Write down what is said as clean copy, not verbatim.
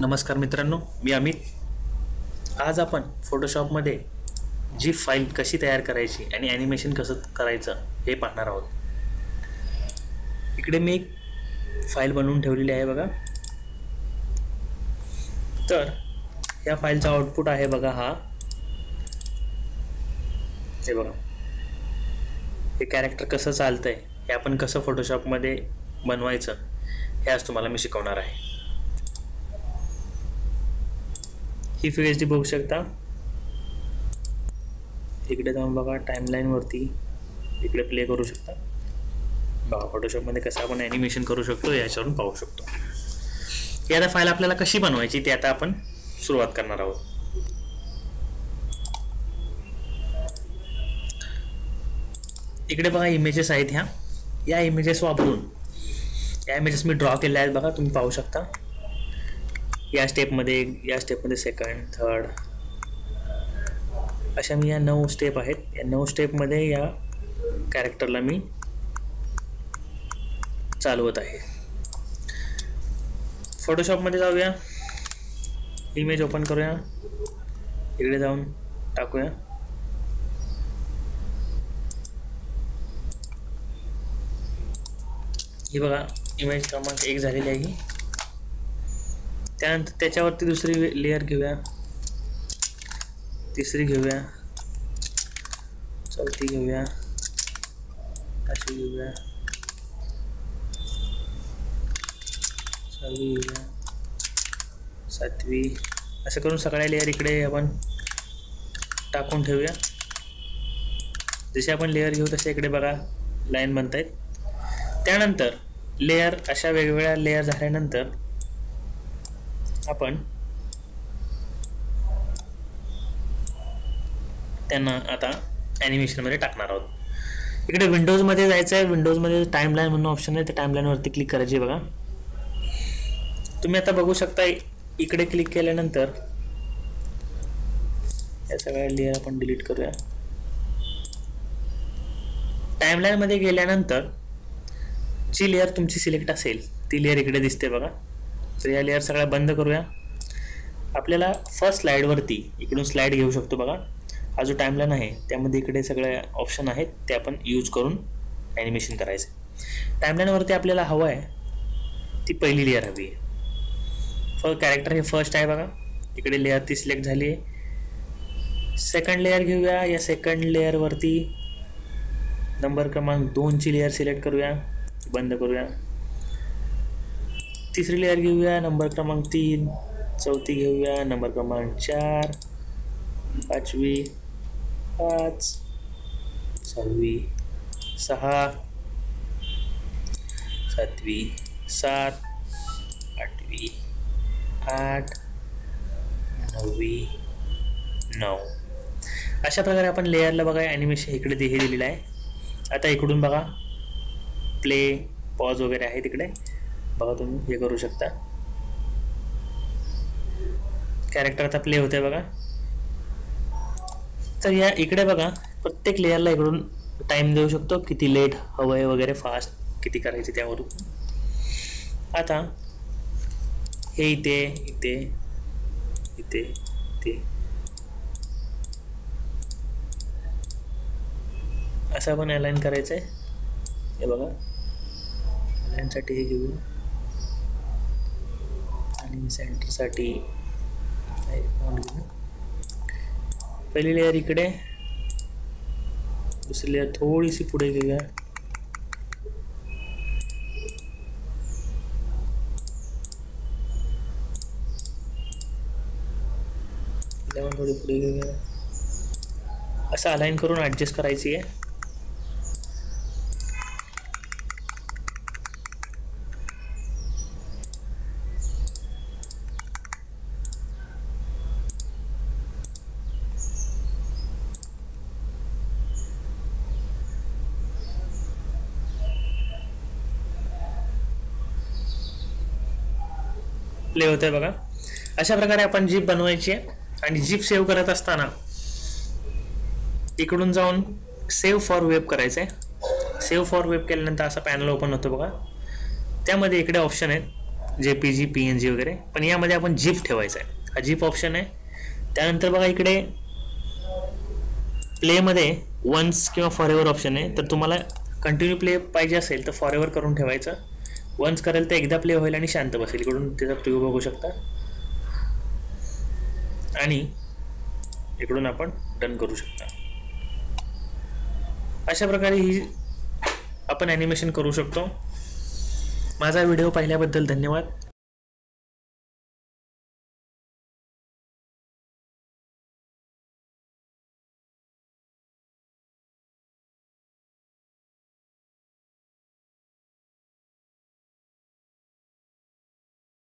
नमस्कार मित्रांनो, मी अमित। आज आपण फोटोशॉपमध्ये जी फाईल कशी तयार करायची आणि ॲनिमेशन कसं करायचं हे पाहणार आहोत। इकडे मी एक फाईल बनवून ठेवलेली आहे बघा। तर या फाईलचा आउटपुट आहे बघा हा, हे बघा। हे कॅरेक्टर कसं चालतंय हे आपण कसं फोटोशॉपमध्ये बनवायचं हे आज तुम्हाला मी शिकवणार आहे। ही FreeHD बघू शकता। इकडे जाऊन बघा टाइमलाईन वरती, इकडे प्ले करू शकता बघा। फोटोशॉपमध्ये कसं आपण ॲनिमेशन करू शकतो याच्यावरून पाहू शकतो। ही आता फाईल आपल्याला कशी बनवायची ते आता आपण सुरुवात करणार आहोत। इकडे बघा इमेजेस आहेत ह्या। या इमेजेस वापरून या इमेजेस मी ड्रॉ केल्या आहेत बघा, तुम्ही पाहू शकता। या स्टेपमध्ये सेकंड, थर्ड अशा मी या 9 स्टेप आहेत। या 9 स्टेपमध्ये या कॅरेक्टरला मी चालवत आहे। फोटोशॉपमध्ये जाऊया, इमेज ओपन करूया, इकडे जाऊन टाकूया। ही बघा इमेज क्रमांक 1 झालेली आहे। त्यानंतर त्याच्यावरती दुसरी लेयर घेऊया, तिसरी घेऊया, चौथी घेऊया, पाचवी घेऊया, सहावी घेऊया, सातवी, असं करून सगळ्या लेयर इकडे आपण टाकून ठेवूया। जसे आपण लेयर घेऊ तसे इकडे बघा लाईन बनतायत। त्यानंतर लेयर अशा वेगवेगळ्या लेयर झाल्यानंतर आपण त्यांना आता ॲनिमेशनमध्ये टाकणार आहोत। इकडे विंडोजमध्ये जायचं आहे। विंडोजमध्ये टाइमलाईन म्हणून ऑप्शन आहे, त्या टाइमलाईनवरती क्लिक करायची बघा। तुम्ही आता बघू शकता इकडे क्लिक केल्यानंतर या सगळ्या लेयर आपण डिलीट करूया। टाइमलाईनमध्ये गेल्यानंतर जी लेयर तुमची सिलेक्ट असेल ती लेयर इकडे दिसते बघा। तर या लेयर सगळ्या बंद करूया। आपल्याला फर्स्ट स्लाइडवरती इकडून स्लाइड घेऊ शकतो बघा। हा जो टाइमलाईन आहे त्यामध्ये इकडे सगळे ऑप्शन आहेत, ते आपण यूज करून ॲनिमेशन करायचं। टाइमलाईनवरती आपल्याला हवं आहे ती पहिली लेयर हवी आहे। कॅरेक्टर हे फर्स्ट आहे बघा, इकडे लेयर ती सिलेक्ट झाली आहे। सेकंड लेयर घेऊया। या सेकंड लेयरवरती नंबर क्रमांक 2 ची लेयर सिलेक्ट करूया, बंद करूया। तिसरी लेयर घेऊया, नंबर क्रमांक 3, चौथी घेऊया, नंबर क्रमांक 4, पाचवी 5, सहावी 6, सातवी 7, आठवी 8, नववी 9। अशा प्रकारे आपण लेयरला बघा ॲनिमेशन इकडे हे दिलेलं आहे। आता इकडून बघा प्ले, पॉज वगैरे आहे तिकडे बघा, तुम्ही हे करू शकता। कॅरेक्टर आता प्ले होते बघा। तर या इकडे बघा प्रत्येक लेयरला इकडून टाइम देऊ शकतो, किती लेट हवंय वगैरे, फास्ट किती करायचे त्यावरून। आता हे इथे इथे इथे इथे असं आपण अलाइन करायचं आहे। हे बघा अलाइनसाठी हे घेऊ आणि सेंटरसाठी पहिली लेयर इकडे, दुसरी लेयर थोडीशी पुढे घेऊया, थोडी पुढे घेऊया। असं अलाइन करून ॲडजस्ट करायची आहे। प्ले होते बघा। अशा प्रकारे आपण जीप बनवायची आहे। आणि जीप सेव्ह करत असताना इकडून जाऊन सेव्ह फॉर वेब करायचं आहे। सेव्ह फॉर वेब केल्यानंतर असा पॅनल ओपन होतो बघा। त्यामध्ये इकडे ऑप्शन आहेत JPG PNG वगैरे, पण यामध्ये आपण जिप ठेवायचा आहे. हा जिप ऑप्शन आहे. त्यानंतर बघा इकडे प्लेमध्ये वन्स किंवा फॉर एव्हर ऑप्शन आहे. तर तुम्हाला कंटिन्यू प्ले पाहिजे असेल तर फॉर एव्हर करून ठेवायचं. वन्स करेल तर एकदा प्ले होईल आणि शांत बसेल. इकडून त्याचा प्रिव्ह्यू बघू शकता आणि इकडून आपण डन करू शकता. अशा प्रकारे ही आपण ॲनिमेशन करू शकतो. माझा व्हिडिओ पाहिल्याबद्दल धन्यवाद.